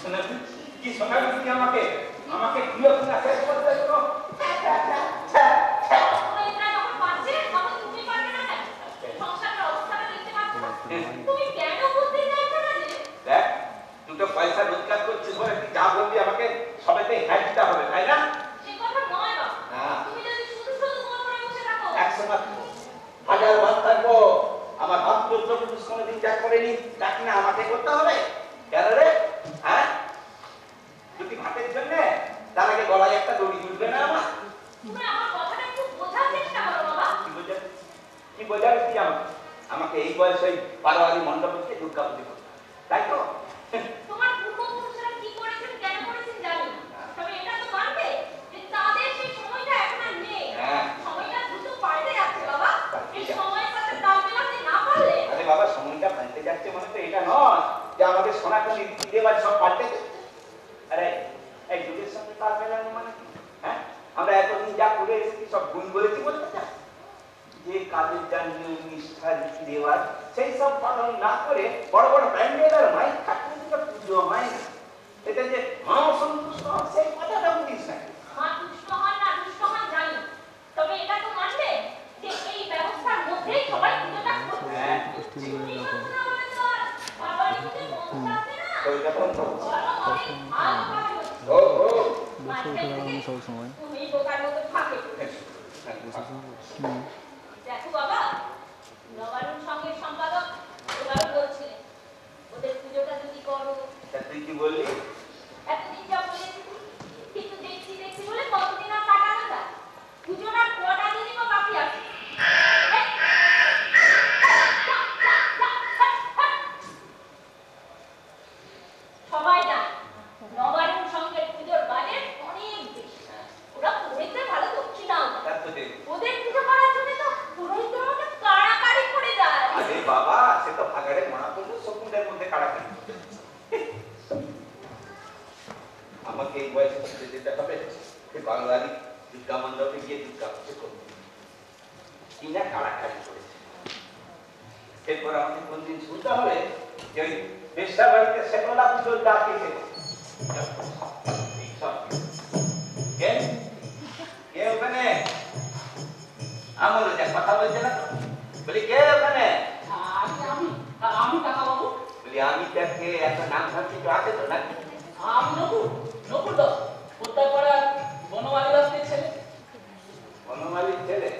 কি শোনাবি তুই আমাকে? আমাকে প্রিয় কিনা শেষ করতে তো দেখ, দুটো পয়সা রোজগার করছিস বলে তুই যা বলবি আমাকে সবাইকে হ্যাঁ দিতে হবে, তাই না? একসময় হাজার ভাত থাকবো, আমার ভাত পুত্র পুরুষ কোনোদিন ত্যাগ করেনি, তাক না আমাকে করতে হবে কেন রে? হ্যাঁ, দুটি ভাতের জন্য তার আগে গলায় একটা দড়ি জুটবে না আমার? কি বোঝাবি তুই আমাকে? এই বয়সে বারোয়ারি মণ্ডপে দুর্গা পুজো করতে, তাই তো? তোমার পূর্বপুরুষরা কি করেছেন কেন করেছেন জানি না, তবে এটা তো মানবে যে তাদের সেই সময়টা এখন আর নেই। সময়টা দ্রুত পাল্টে যাচ্ছে বাবা, এই সময়ের সাথে তাল মেলাতে না পারলে। আরে বাবা, সময়টা পাল্টে যাচ্ছে মানে তো এটা নয় যে আমাদের সনাতনী রীতিরেওয়াজ সব পাল্টে যাচ্ছে। আরে এই যুগের সঙ্গে তাল মেলানো মানে কি? হ্যাঁ, আমরা এতদিন যা করে এসেছি সব ভুল বলেছি বলতে চাই? যে কাজের যা নিয়ম নিষ্ঠা রীতিরেওয়াজ সেই সব পালন না করে বড় বড় প্যান্ডেল আর মাইক থাকলে পুজো হয় না। এটা যে মা সন্তুষ্ট হন সেই কথাটা বলিস না। মা তুষ্ট হন না দুষ্ট হন জানি, তবে এটা তো মানবে যে এই ব্যবস্থার মধ্যেই সবাই পুজোটা করবে। দেখো বাবা, নবারুণ সঙ্গের সম্পাদক ওরাও বলছিলেন ওদের পুজোটা যদি করো। তুই কি বললি? এতদিন যা বলেছি, কিন্তু দেখছি দেখছি বলে কতদিন আর কাটানো যায়? পুজোর আর কটা দিনই বা বাকি আছে। সবাই জানে নবারুণ সঙ্গের পুজোর বাজেট অনেক বেশি। ওরা পুরোহিতদের ভালো দক্ষিণাও দেয়। ওদের পুজো করার জন্য তো পুরোহিতদের মধ্যে কাড়াকাড়ি পড়ে যায়। আরে বাবা, সে তো ভাগাড়ে মরা পড়লো, শকুনদের মধ্যে কাড়াকাড়ি। আমাকে এই বয়সে ছুটে যেতে হবে বাংলার দুর্গা মণ্ডপে গিয়ে দুর্গা পুজো করবো, কি না কাড়াকাড়ি করেছে। এরপর আমাকে কোনদিন শুনতে হবে যে ওই বেশ্যা বাড়িতে সেকলা পুজোর ডাক এসেছে। কে ওখানে? আমার কথা বলছে না, বলি কে ওখানে? আমি কাকা বাবু। বলি আমি দেখে একটা নাম ধাম কিছু আছে তো নাকি? আমি নকুর দাস, উত্তরপাড়ার বনমালী দাসের ছেলে। বনমালীর ছেলে?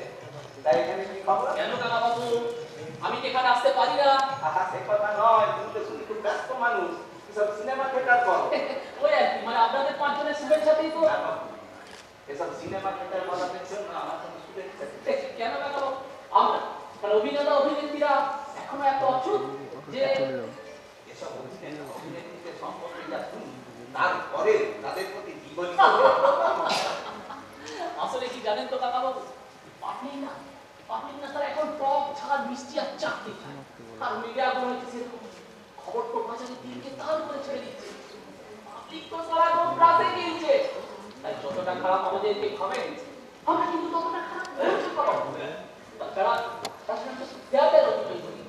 তাই এখানে কি খবর? কেন কাকা বাবু, আমি কি এখানে আসতে পারি না? আহা, সে কথা নয়, তুমি তো শুধু খুব ব্যস্ত মানুষ, সব সিনেমা থিয়েটার করো। ওই আর কি, মানে আপনাদের পাঁচজনের শুভেচ্ছাতেই তো। এসব সিনেমা থিয়েটার বানানোর জন্য আমার সঙ্গে শুভেচ্ছা। কেন কাকা বাবু? আমরা মানে অভিনেতা অভিনেত্রীরা এখনো এত অচুত যে এসব অভিনেত্রীদের সম্পর্কে যা শুনি, তারপরে তাদের প্রতি জীবন। আসলে কি জানেন তো কাকা বাবু, পাবলিক না তারা এখন টক ঝাল মিষ্টি আর চাকরি খায়। আর মিডিয়া গুলো সেরকম খবর তো বাজারে দিনকে তাল করে ছেড়ে দিচ্ছে। পাবলিক তো সারা এখন রাতে গিয়েছে, তাই যতটা খারাপ আমাদের এই কমেন্ট, আমরা কিন্তু ততটা খারাপ বলতে পারবো না। তাছাড়া দেয়ালের অভিনয় করি,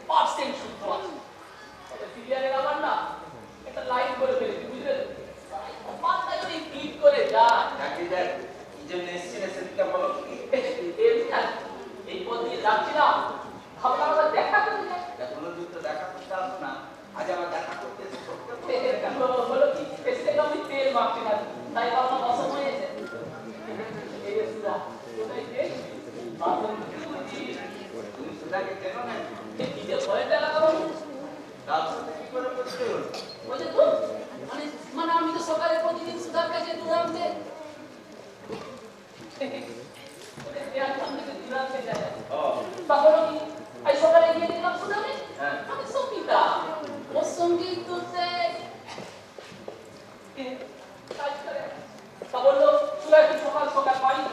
100% শুদ্ধ আছে। তবে সিরিয়ালের আবার না একটা লাইন করে ফেলেছি, বুঝলেন? মাথা যদি ক্লিক করে যায়, কি জন্য এসেছিলে সেদিকে বলো কি? এই পথ দিয়ে যাচ্ছিলাম, ভাবলাম আমরা দেখা করতে যাই। কোনোদিন তো দেখা করতে আসো না, আজ আমার দেখা করতে এসে হলো কি, এসে আমি তেল মাখছি না, তাই ভাবলাম অসময় এসে এই যে সুধা, কোথায় গেছি? তুমি সুধাকে চেনো না? কি যে ভয়টা লাগাবো, তার সাথে কি করে করতে হলো? ওই যে তো মানে আমি তো সকালে প্রতিদিন সুধার কাছে দুধ আনতে তখন আমি সকালে গিয়ে দেখলাম সুধাকে আমি সঙ্গীতা ও সঙ্গীত দুধে কাজ করে তা বললো সুধা একটু সকাল সকাল বাড়ি,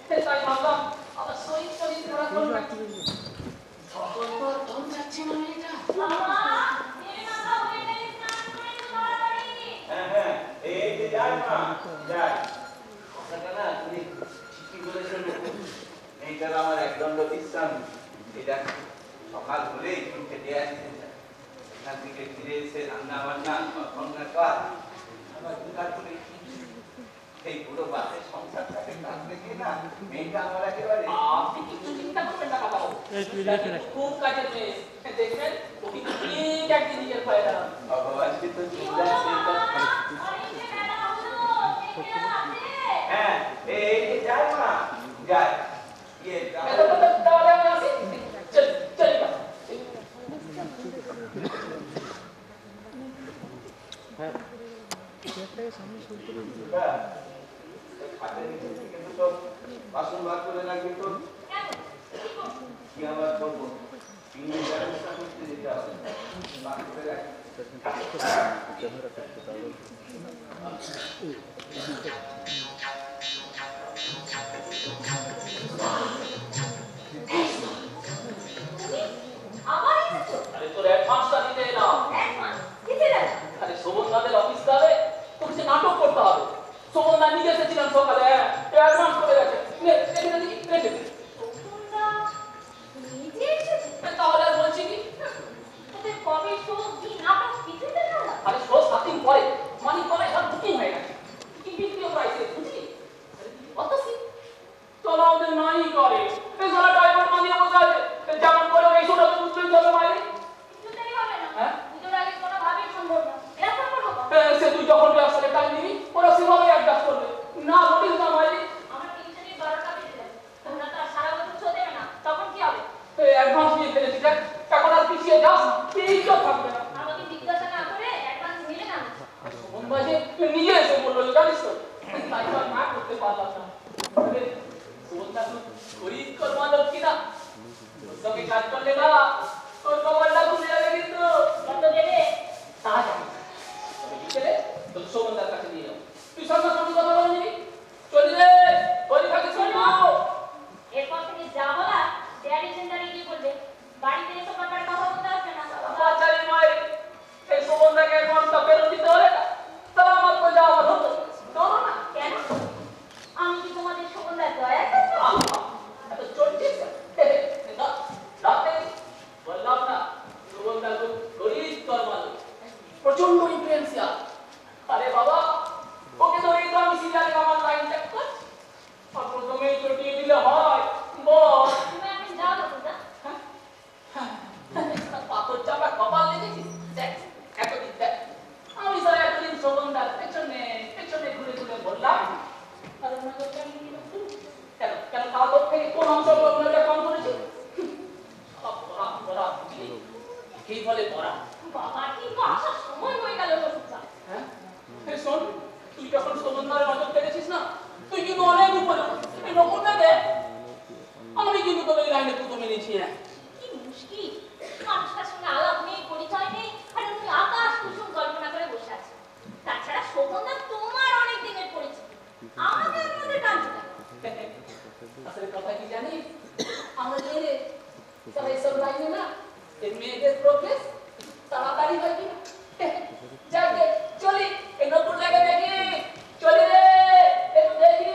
তাই ভাবলাম আবার শরীর খারাপ হলো নাকি। তখন তো আর দম যাচ্ছে না মেয়েটা। এই যে যাই মা, যাই। কথাটা না তুমি ঠিকই বলেছো, এইটা আমার একদণ্ড বিশ্রাম। এটা সকাল হলেই তুমি খেতে আসতে এখান থেকে ফিরে এসে রান্না বান্না গঙ্গা কাজ আমার দুকার করে এই পুরো বাসের সংসারটাকে কাটতে গিয়ে না মেয়েটা আমার একেবারে আপনি কিছু চিন্তা করবেন না কাকা বাবু খুব কাজের মেয়ে দেখবেন ও কিন্তু ঠিক একদিন নিজের পায়ে দাঁড়াবে ভগবানকে তো কি চিন্তা হলো চিন্তা বাবা? আরে এই যে ম্যাডাম হলো, ছেলেরা আছে? হ্যাঁ এই যে যায় মা যায় ইয়ে তাহলে আমি আসি চল চল বাসন বার করে রাখবি তো কেন? কি করবো? কি আবার করবো তিনদিন ব্যবস্থা করতে যেতে হবে বার করে রাখি তুমি আবার এসেছো? আরে তোর অ্যাডভান্সটা দিতে এলাম একবার? দিতে না? আরে শোভনদাদের অফিস যাবে তোকে যে নাটক করতে হবে শোভনদা নিজে এসেছিলেন সকালে অ্যাডভান্স করে গেছে রেখে দিই রেখে দিই তোমরা নিজে এসেছো? তাহলে আর বলছি কি তোদের কবে শো কি নাটক কিছুই তো জানো না? আরে শো 7 দিন পরে মানি কলে সব বুকিং হয়ে গেছে কি বিক্রিও প্রাইসে বুঝলি কত সিট চলো আমাদের নাই করে এই সারা ড্রাইভার মানিয়ে বসে আছে যেমন করে এই শোটা তো বুঝতেই হবে মাইলে কিছুতেই হবে না। হ্যাঁ? পুজোর আগে কোনোভাবেই সম্ভব না। এরকম করবো তো? সে তুই যখন ব্যবসাকে টাইম দিবি ওরা সেভাবে অ্যাডজাস্ট করবে না বলিস না মাইলে আমার টিউশনের 12টা বেজে যাবে। তোমরা তো আর সারা বছর শো দেবে না। তখন কি হবে? অ্যাডভান্স নিয়ে ফেলেছি দেখ এখন আর পিছিয়ে যাস এই তো থাকবে না আমাকে জিজ্ঞাসা না করে অ্যাডভান্স নিলে না? শোভন বাজে তুই নিজে এসে বললো জানিস তো তাই তো আর না করতে পারলাম না শোভনদা তো গরিব কর্মালোক কিনা তোর সঙ্গে কাজ করলে না তোর কপালটা খুলে যাবে কিন্তু কত দেবে? তা জানি না। তবে বিকেলে তোর শোভনদার কাছে নিয়ে যাবো তুই সামনাসামনি কথা বলে নিবি চলি রে ওই থাকে চলবো এরপর থেকে যা বলা ড্যাডি সেন্টারে গিয়ে বলবে। বাড়িতে এসব ব্যাপারে কথা বলতে আসবে না। বাচ্চারি মায়ের এই শোভনদাকে অ্যাডভান্সটা ফেরত দিতে হবে না তাহলে আমার কই যাওয়া হতো ধরো না কেন? আমি কি তোমাদের সুগন্ধার দয়া করবো? এত চলছিস না রাতে বললাম না শোভনদা খুব গরিব কর্মালো প্রচন্ড ইনফ্লুয়েন্সিয়াল আরে বাবা ওকে ধরেই তো আমি সিরিয়ালে আমার লাইন চেক করছি আর প্রথমেই চটিয়ে দিলে হয় বল তুমি এখন যাও না তোমরা। পাথর চাপা কপাল দেখেছিস দেখ এতদিন দেখ আমি স্যার এতদিন শোভনদার পেছনে পেছনে ঘুরে ঘুরে বললাম আর ওনাকে কেন কেন কেন তাদের থেকে কোন অংশ ওনাকে কম করেছি সব পড়া পড়া বুঝলি কি বলে পড়া বাবা কিন্তু আসার সময় হয়ে গেল শ্বশুরটা। হ্যাঁ এই শোন তুই যখন শোভনদারের নজর পেরেছিস না তুই কিন্তু অনেক উপরে এই নকুলটা দেখ আমি কিন্তু তোর এই লাইনে প্রথমে নিয়েছি না কি মুশকিল। মানুষটার সঙ্গে আলাপ নেই, পরিচয় নেই, আর তুমি আকাশ কুসুম কল্পনা করে বসে আছো। তাছাড়া শোভনদা তোমার অনেক দিনের পরিচিত। আমাকে আমাদের কাজ আসলে কথা কি জানিস আমরা মেয়েরে তারা এসব লাইনে না এই মেয়েদের প্রোগ্রেস তাড়াতাড়ি হয় কিনা যাকে চলি এই নতুন জায়গা দেখি চলি রে একটু দেখি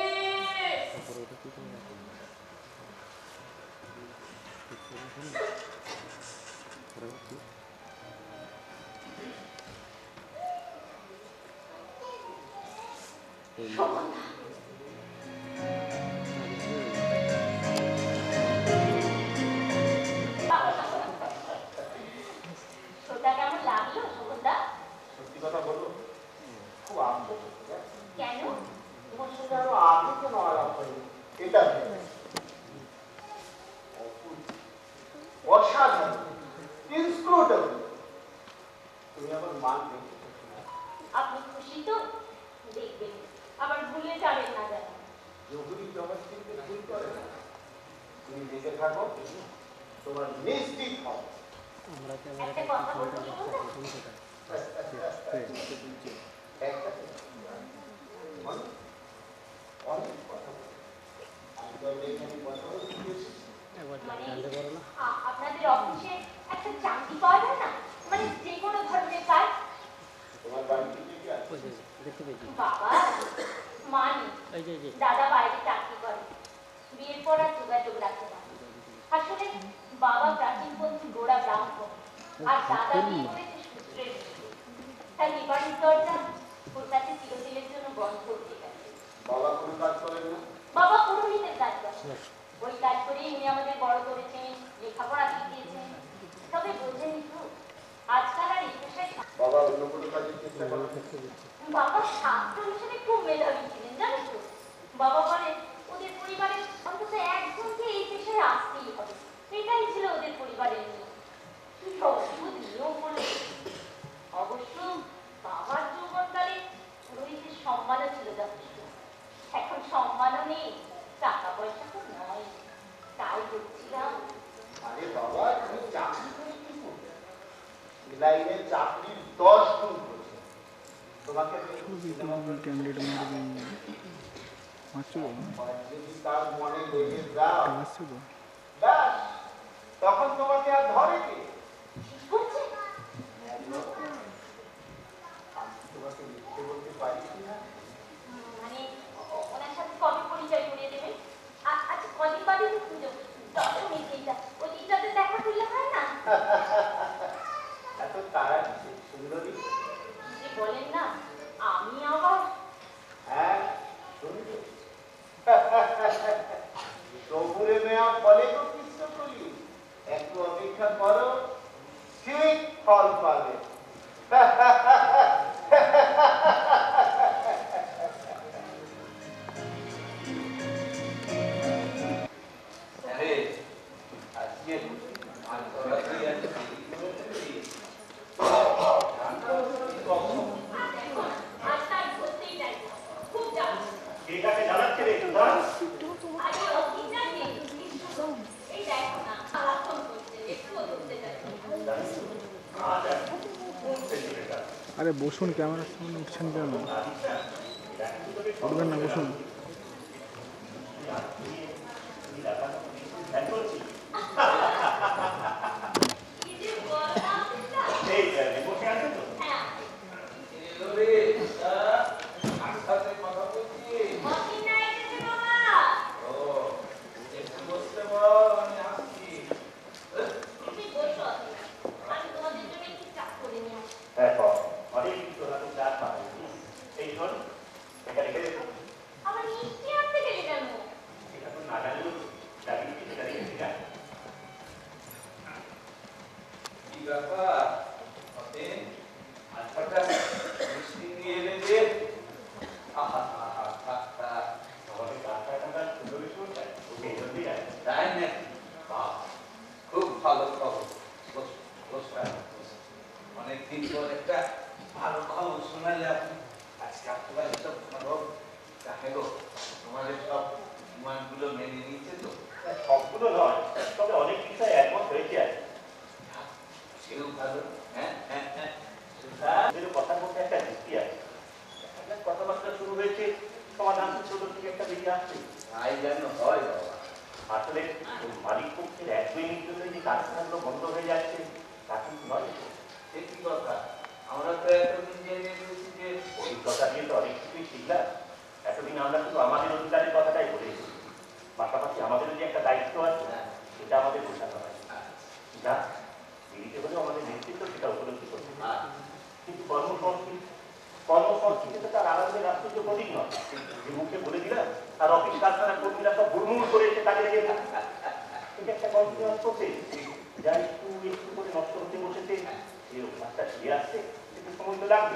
শোভনদা শোটা কেমন লাগলো শোভনদা? সত্যি কথা বলবো খুব আনন্দ কেন? তোমার সঙ্গে আরো আগে কেন আলাপ হয়নি এটা ভেবে। অপূর্ব, অসাধারণ, ইনস্ক্রুটেবল। তুমি আমার মানবে আপনি খুশি তো? দেখবেন আবার ভুলে যাবেন না যেন। জহুরি ডোমেস্টিককে ভুল করে না। তুমি দেখে থাকো তোমার নিশ্চিত হবে। একটা কথা বলবো শোভনদা? একটা অনেক অনেক কথা বলো। আমি তো এখানে কথা বলতে এসেছি। মানে আপনাদের অফিসে একটা চাকরি পাওয়া যায় না? মানে যে কোনো ধরনের কাজ? তোমার বাড়িতে কে কে আছে? বাবা মানি দাদা বাইরে চাকরি করে, বিয়ের পর আর যোগাযোগ রাখতে পারে। আসলে বাবা প্রাচীনপন্থী গোড়া ব্রাহ্মণ আর দাদা বিয়ে করেছে পুত্রের বিয়ে। তাই এ বাড়ির দরজা ওর কাছে চিরদিনের জন্য বন্ধ হয়ে গেছে। বাবা কোনো কাজ করেন না? বাবা পুরোহিতের কাজ করেন। ওই কাজ করেই উনি আমাদের বড় করেছেন, লেখাপড়া শিখিয়েছেন। তবে বোঝেন তো, আজকাল আর এই পেশায় বাবা অন্য কোনো কাজের চেষ্টা করেন? বাবা ছাত্র হিসেবে খুব মেধাবী ছিলেন, জানেন তো। বাবা বলেন ওদের পরিবারের অন্তত একজনকে এই পেশায় আসতেই হবে, এটাই ছিল ওদের পরিবারের নিয়ম। কি অদ্ভুত নিয়ম বলে। অবশ্য বাবার যৌবনকালে পুরোহিতের সম্মানও ছিল যথেষ্ট। এখন সম্মানও নেই, টাকা পয়সা তো নয়। তাই বলছিলাম, আরে বাবা, তুমি চাকরি করে কি করবে? এই লাইনে চাকরির 10 গুণ করছে। তোমাকে ক্যান্ডিডেট যদি তার মনে লেগে যাও, মারছো তো ব্যাস, তখন তোমাকে আর ধরে কে? ঠিক বলছে। আমি তোমাকে লিখতে বলতে পারি কিনা? মানে ওনার সাথে কবে পরিচয় করিয়ে দেবেন? আচ্ছা কদিন বাদে তো পুজো, তখন এই দিনটা ওই দিনটাতে দেখা করলে হয় না? এত তারা কিসের সুন্দরী? যে বলেন না, আমি আবার হ্যাঁ, শুনবে। সবুরে মেয়া ফলে তো কৃষ্ণ করি, একটু অপেক্ষা করো, ঠিক ফল পাবে। আরে আজকে আন্তরাত্রি আছে আজ তার ধরতেই যাই না, খুব যাচ্ছে। এটাকে জ্বালাচ্ছে রে সুধা। আরে ও কি জানে? এই দেখো না, সারাক্ষণ করছে, একটুও ধরতে যাচ্ছে না। আজ আর কোন ছেলেটা? আরে বসুন, ক্যামেরার সামনে উঠছেন কেন? উঠবেন না, বসুন। কি যে বলো না? এই বসে আছে তো? হ্যাঁ, সাথে কথা বলছি। অসীমা এসেছে বাবা। ও একটু বসতে বল, আমি আসছি। তুমি বসো অসীমা, আমি তোমাদের জন্য একটু চা করে নিয়ে আসি। দেখো, অনেক তোরা তো চার পাবি। এই শোন, এটা রেখে দে। আবার মিষ্টি আনতে গেলে কেন? এটা তো না জানলেও জানি কি এটা রেখে দিই। কি ব্যাপার? অতীন, আজ হঠাৎ মিষ্টি নিয়ে এলে যে? আহা, আহা, আহা, আমাদের কাজটা সুন্দরী শুনছে, ওকে এই জন্যই যায়। তাই নাকি? বাহ, খুব ভালো খবর। বস, বস, বস। অনেকদিন পর একটা ভালো খবর শোনালে আপনি। আজকে আপনার সব ভালো দেখে গো, তোমাদের সব ডিমান্ডগুলো মেনে নিয়েছে তো? সবগুলো নয়, তবে অনেক বিষয় একমত হয়েছে আর কি। সেও ভালো। হ্যাঁ, হ্যাঁ, হ্যাঁ। ওদের কথার মধ্যে একটা যুক্তি আছে। আপনার কথাবার্তা শুরু হয়েছে, সমাধান ছোট থেকে একটা বেরিয়ে আসছে। তাই যেন হয় বাবা। আসলে মালিক পক্ষের এক দুই মিনিট জন্য যে কারখানাগুলো বন্ধ হয়ে যাচ্ছে, তা কিন্তু নয়। সে কি কথা? আমরা তো এতদিন জেনে নিয়েছি যে ওই কথা দিয়ে তো অনেক কিছুই শিখলাম। এতদিন আমরা শুধু আমাদের অধিকারের কথাটাই বলেছি, পাশাপাশি আমাদেরও যে একটা দায়িত্ব আছে, সেটা আমাদের বোঝানো হয়। যা দেরিতে হলেও আমাদের নেতৃত্ব সেটা উপলব্ধি করতে হবে। কিন্তু কর্মসংস্কৃতি তো তার আলাদা রাষ্ট্রীয় প্রতীক নয়, যে মুখে বলে দিলাম আর অফিস কারখানার কর্মীরা সব হুড়মুড় করে এসে কাজে লেগে থাকে। এটা একটা কন্টিনিউয়াস প্রসেস, যা একটু একটু করে নষ্ট হতে বসেছে। এই অভ্যাসটা ফিরে আসছে, একটু সময় তো লাগবে।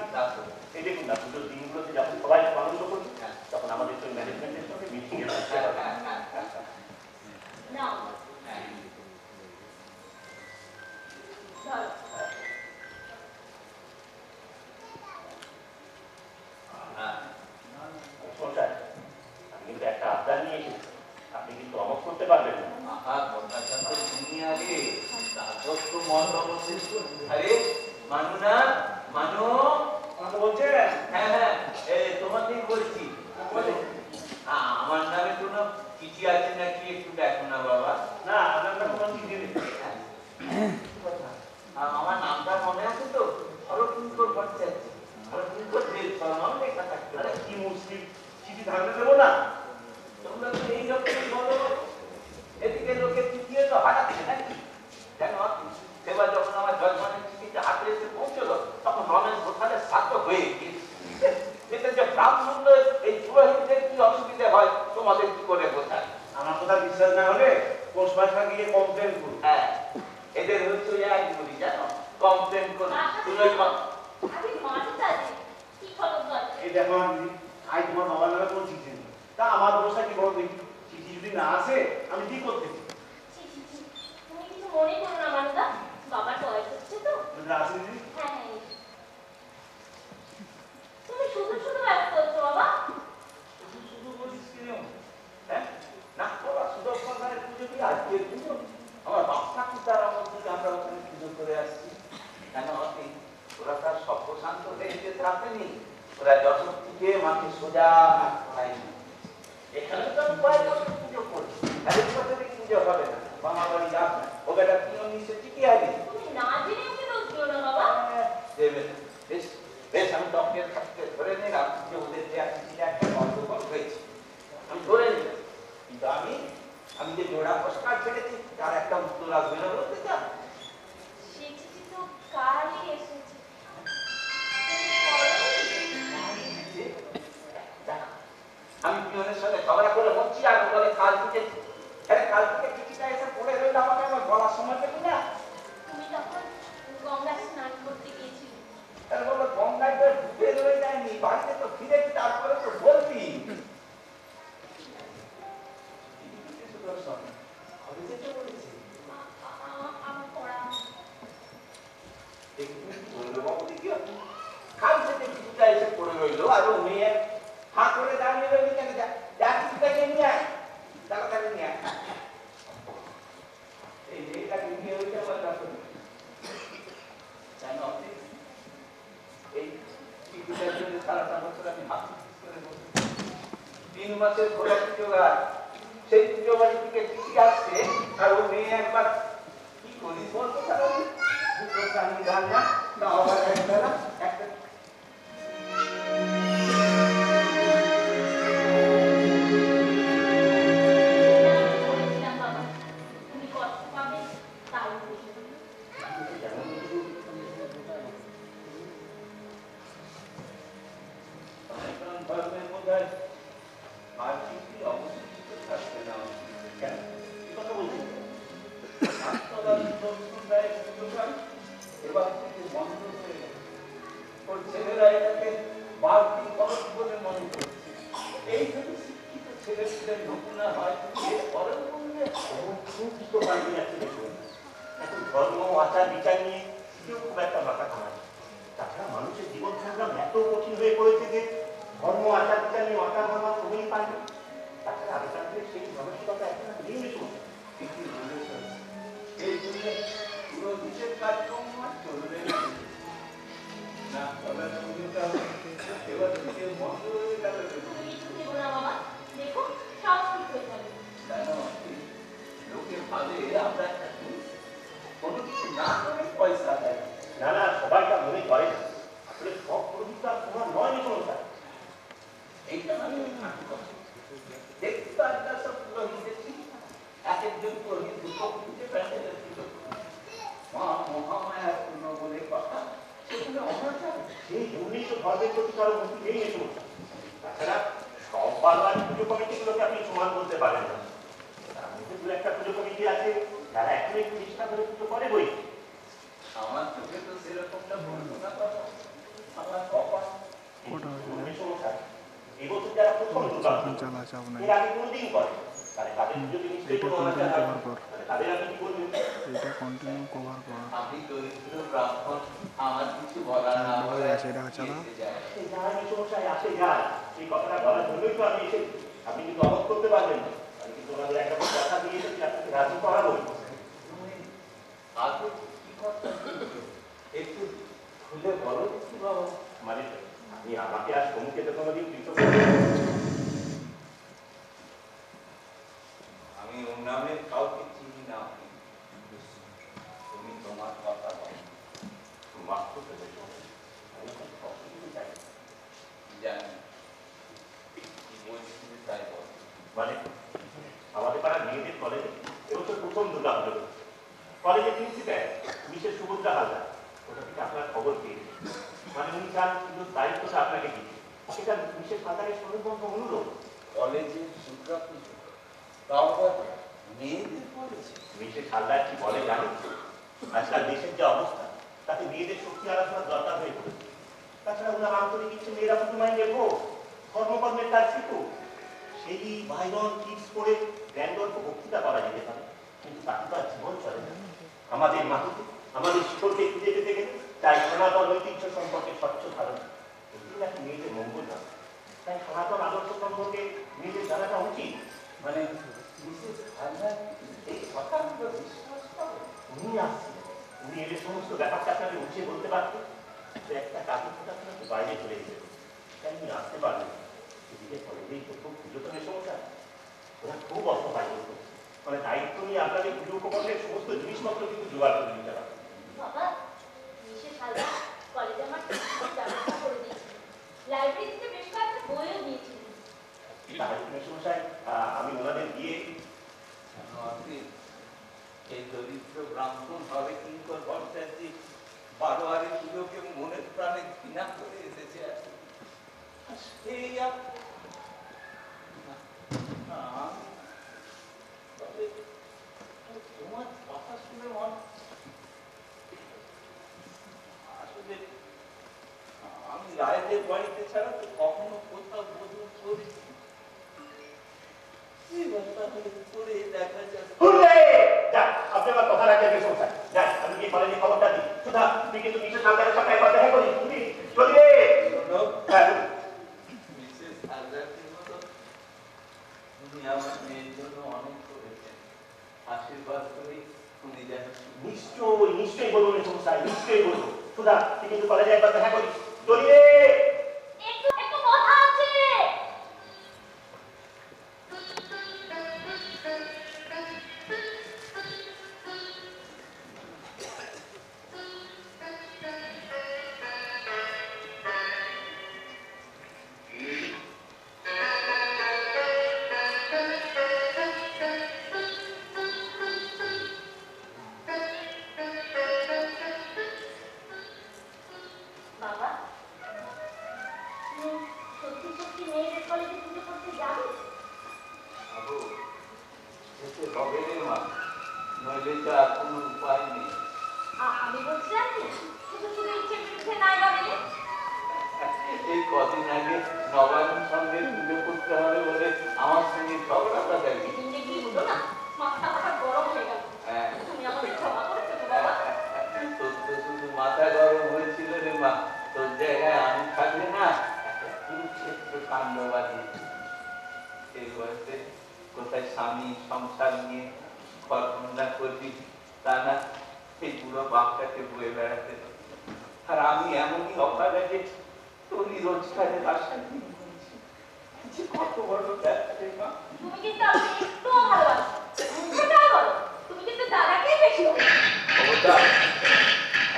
এই দেখুন না, পুজোর দিনগুলোতে যখন সবাই খুব আনন্দ করছে, তখন আমাদের তো ম্যানেজমেন্টের সঙ্গে মিটিং এ বসতে হবে। নাও, ধরো। সরকার, আমি কিন্তু একটা আবদার নিয়ে এসেছি, আপনি কিন্তু অমত করতে পারবেন না। আহা, কথাটা তো শুনি আগে, তারপর তো মন অবস্থিত। আরে মানু না, মানু। আমাকে বলছেন? হ্যাঁ, হ্যাঁ, তোমাকেই বলছি। আমার নামে কোনো চিঠি আছে নাকি একটু দেখো না বাবা। না, আপনার নাম কোনো চিঠি নেই। আমার নামটা মনে আছে তো? হরকুঞ্কর ভট্টাচার্য। হরকুঞ্কর দেব শর্মা লেখা থাকতে আরে পারে। কি মুশকিল, চিঠি থাকলে দেবো না? তোমরা তো এইরকম বলো, এদিকে লোকে চিঠিয়ে তো হারাচ্ছে নাকি? কেন সেবার যখন আমার জজমানের চিঠিটা হাতে এসে পৌঁছলো, পয়সা গিয়ে কমপ্লেন করুন। হ্যাঁ, এদের হচ্ছে ওই এক বলি জানো, কমপ্লেন করে তুমি ওই আরে মাঝে কি খবর বল? এই দেখো না দিদি, আজ তোমার বাবার নামে কোনো চিঠি নেই। তা আমার দোষটা কি বলো দেখি? চিঠি যদি না আসে আমি কি করতেছি? ছি ছি ছি, তুমি কিছু মনে করো না মানুদা, বাবার বয়স হচ্ছে তো। আসে দিদি? হ্যাঁ হ্যাঁ, তুমি শুধু শুধু ব্যস্ত হচ্ছো বাবা। শুধু শুধু বলিস কি রে? হ্যাঁ, না বাবা সুদর্শন ধারে পুজো কি আজকে পুজো? আমার বাপ ঠাকুর দ্বারা মধ্যে আমরা ওখানে পুজো করে আসছি। কেন আপনি ওরা তার সভ্য শান্ত হয়ে যেতে আসেনি, ওরা যত থেকে মাকে সোজা খায়নি। এখানে তো আমি কয়েক বছর পুজো করছি, এক বছরে পুজো হবে না, মামা বাড়ি যাস না, ও বেটা কি নিচে টিকে আগে তুমি না জেনে ওকে দোষ দিও না বাবা। দেবে না। বেশ বেশ, আমি ডক্টরের কাছ থেকে ধরে নিলাম যে ওদের যে একটা গন্ডগোল হয়েছে, আমি ধরে নিলাম। কিন্তু আমি যে জোড়া পুরস্কার ছেড়েছি তার একটা উত্তর আসবে না বলতে চান? সে চিঠি তো কালই এসেছে। আমি পিয়নের সাথে ঝগড়া করে হচ্ছি আর বলে কাল থেকে, আরে কাল থেকে চিঠিটা এসে পড়ে রইল, আমাকে আমার বলার সময় পেলি না। তুমি তখন গঙ্গা স্নান করতে গিয়েছিলে। তাহলে বললো গঙ্গায় তো ডুবে রয়ে যায়নি, বাড়িতে তো ফিরেছি, তারপরে তো বলবি। সুদর্শন কবে যেতে বলেছে? আমার পড়া কাল থেকে কিছুটা এসে পড়ে রইলো, আর ও মেয়ে হাঁ করে দাঁড়িয়ে রইল কেন? যা কিছুটাকে নিয়ে আয়, তাড়াতাড়ি নিয়ে আয়। এই যে এটাকে নিয়ে ওইটা আবার রাখো। জানো আপনি এই টিভিটার জন্য সারাটা বছর আমি হাত করে বসে 3 মাসের ঘোরা পুজো গাছ, সেই পুজো বাড়ি থেকে চিঠি আসছে, আর ও মেয়ে একবার কি করিস বলতো সারাদিন? দুটো প্রাণী রান্না না আবার একটা বলেছিলাম বাবা, তুমি কষ্ট পাবে তাই বলেছি। ধর্মের মধ্যে আর কিছু অবশিষ্ট থাকবে না। কেন? কি কথা বলছেন? এবার থেকে বন্ধ হয়ে গেল। ওর ছেলেরা এটাকে বাড়তি খরচ বলে মনে করছে। এই যদি শিক্ষিত ছেলেদের নমুনা হয়, এরপরে বললে খুব তো পাল্টে যাচ্ছে দেখুন। এখন ধর্ম আচার বিচার নিয়ে কেউ খুব একটা মাথা ঘামায়। তাছাড়া মানুষের জীবন সংগ্রাম এত কঠিন হয়ে পড়েছে যে ধর্ম আচার বিচার নিয়ে মাথা ঘামা সময়ই পায় না। তাছাড়া আগেকার দিনে সেই মানসিকতা এখন আর নেই বেশি। ঠিকই বলেছেন। এই জন্য পুরো দেশের কাজকর্ম আর চলবে না। না, তবে পুজোটা এবার থেকে বন্ধ হয়ে গেল। তুমি কিছু দেবো না বাবা, দেখো সব ঠিক হয়ে যাবে। জানো, লোকে ভাবে আমরা একটা কোনো কিছু না করে পয়সা দেয়। না না, সবাই তা মনে করে না। আসলে সব প্রদীপটা তোমার নয় নিঃসন্তান। এইটা আমি দেখতে তো আজকাল সব পুরোহিত দেখছি, এক একজন পুরোহিত দুটো খুঁজে প্যান্ডেলের পুজো। মা মহামায়ার পূর্ণ বলে কথা, সেখানে অনাচার। সেই জন্যই তো ধর্মের প্রতি কারো মুক্তি নেই এই সমস্যা। তাছাড়া সব বারবার পুজো কমিটিগুলোকে আপনি সমান বলতে পারেন না। তার মধ্যে দু একটা পুজো কমিটি আছে যারা এখন একটু চেষ্টা করে পুজো করে বই। আমার চোখে তো সেরকমটা বলবো না কথা, আমার কপাল। সমস্যা এবছর যারা প্রথম দুর্গা চালা চাপ নাই। এর আগে কোনোদিন করে তাহলে তাদের পুজোতে নিশ্চয়ই কোনো অনাচার হয়। তাদের আপনি কি বলবেন? এটা কন্টিনিউ কভার কর। আমি দরিদ্র ব্রাহ্মণ, আমার কিছু বলার না বলে আছে এটা চালা। যারা এই সমস্যায় আসে যায় সেই কথাটা বলার জন্যই তো আমি এসেছি। আপনি কিন্তু অবাক করতে পারবেন না। আমি কিন্তু ওনাদের একটা কথা দিয়ে এসেছি, আপনাকে রাজি করাবো। আগে কি কথা একটু খুলে বলো কি বাবা? মানে আপনি আমাকে আর সমুখে তো কোনোদিন কিছু আমি ওর নামে কাউকে চিনি না। তুমি তোমার কথা বলো। মাফ করতে দেবো। আমি খুব অসুবিধা চাই জানি কি বলছি তাই বল। মানে আমাদের পাড়ার মেয়েদের কলেজে এবছর প্রথম দুর্গা পুজো। কলেজের প্রিন্সিপাল মিসেস সুভদ্রা হালদার ওটা থেকে আপনার খবর পেয়েছি। মানে উনি চান কিন্তু দায়িত্বটা আপনাকে দিতে। সেটা মিসেস হালদারের সর্ববন্ধ অনুরোধ। কলেজের দুর্গা পুজো, তাও আবার মেয়েদের বলেছে মিসেস হালদার কি বলে জানি? আজকাল দেশের যে অবস্থা তাতে মেয়েদের শক্তি আলোচনার দরকার হয়ে পড়েছে। তাছাড়া ওনার আন্তরিক ইচ্ছে মেয়েরা শুধু মাইন্ডে ভোগ, ধর্মকর্মের কাজ শিখুক। সেই বাইরন টিপস করে জ্ঞানগল্প বক্তৃতা করা যেতে পারে, কিন্তু তাকে তো আর জীবন চলে না। আমাদের মাটিতে আমাদের শিকড়কে খুঁজে পেতে গেলে তাই সনাতন ঐতিহ্য সম্পর্কে স্বচ্ছ ধারণা, এগুলো নাকি মেয়েদের মঙ্গল না। তাই সনাতন আদর্শ সম্পর্কে মেয়েদের জানাটা উচিত। মানে মিসেস হালদার এই কথাগুলো বিশ্বাস করে? উনি আসছেন, উনি এলে সমস্ত ব্যাপারটা আপনাকে উঠিয়ে বলতে পারতেন। তো একটা কাজের ফোটা আপনাকে বাইরে চলে যেত, তাই উনি আসতে পারলেন। এদিকে কলেজেই তো খুব পুজোতনের সমস্যা, ওরা খুব অসহায় হতো। মানে দায়িত্ব নিয়ে আপনাদের পুজো উপকরণের সমস্ত জিনিসপত্র কিন্তু জোগাড় করে দিতে পারে। বাবা, মিসেস হালদার কলেজে আমার টিউশনের ব্যবস্থা করে দিয়েছিল। লাইব্রেরি থেকে বেশ কয়েকটা বইও দিয়েছিলেন। তাহলে সমস্যায় আমি ওনাদের দিয়ে এই দরিদ্র ব্রাহ্মণ হবে কিঙ্কর ভট্টাচার্য বারোয়ারি পুজোকে মনের প্রাণে ঘৃণা করে এসেছে। সেই তবে তোমার কথা শুনে আসলে আমি রায়দের বাড়িতে ছাড়া তো কখনো কোথাও বোধন করেছি। করে দেখা যাবে। আপনি আমার কথা রাখতে হবে সমস্যা। যাই আমি গিয়ে কলেজে খবরটা দিই। সুধা তুই কিন্তু মিসেস হালদারের সাথে একবার দেখা করিস, বুঝলি? চলি রে। মিসেস হালদারের মতো উনি আমার মেয়ের জন্য অনেক করেছেন। আশীর্বাদ করি উনি যেন নিশ্চয়ই বলুন সমস্যা, নিশ্চয়ই বলুন। সুধা তুই কিন্তু কলেজে একবার দেখা করিস, চলি রে। একটু কথা আছে। বাবা, তুমি সত্যি সত্যি মেয়েদের কলেজে পুজো করতে যাবে? আবু যেতে হবে রে মা, নইলে তো আর কোনো উপায় নেই। আমি বলছিলাম কি, শুধু শুধু ইচ্ছে বিরুদ্ধে নাই যাবে। এই কদিন আগে নবায়নের সঙ্গে পুজো করতে হবে বলে আমার সঙ্গে ঝগড়াটা দেখি। সেদিন যে কি হলো না, মাথা গরম হয়ে গেল। তুমি আমাদের ক্ষমা করেছো তো বাবা? তোর তো শুধু মাথা গরম হয়েছিল রে মা, তোর জায়গায় আমি থাকলে না একটা কুরুক্ষেত্র কাণ্ড বাঁধিয়েছি। এই বয়সে কোথায় স্বামী সংসার নিয়ে খরখন্দা করবি তা না, সেই পুরো বাপটাকে বয়ে বেড়াতে। আর আমি এমনই অভাবে যে তোরই রোজগারের আশা নিয়ে বলছি, কত বড় ব্যবসা রে মা। তুমি কিন্তু আমাকে একটুও ভালোবাসো, সেটাই বলো। তুমি কিন্তু দাদাকেই বেশি ভালোবাসো।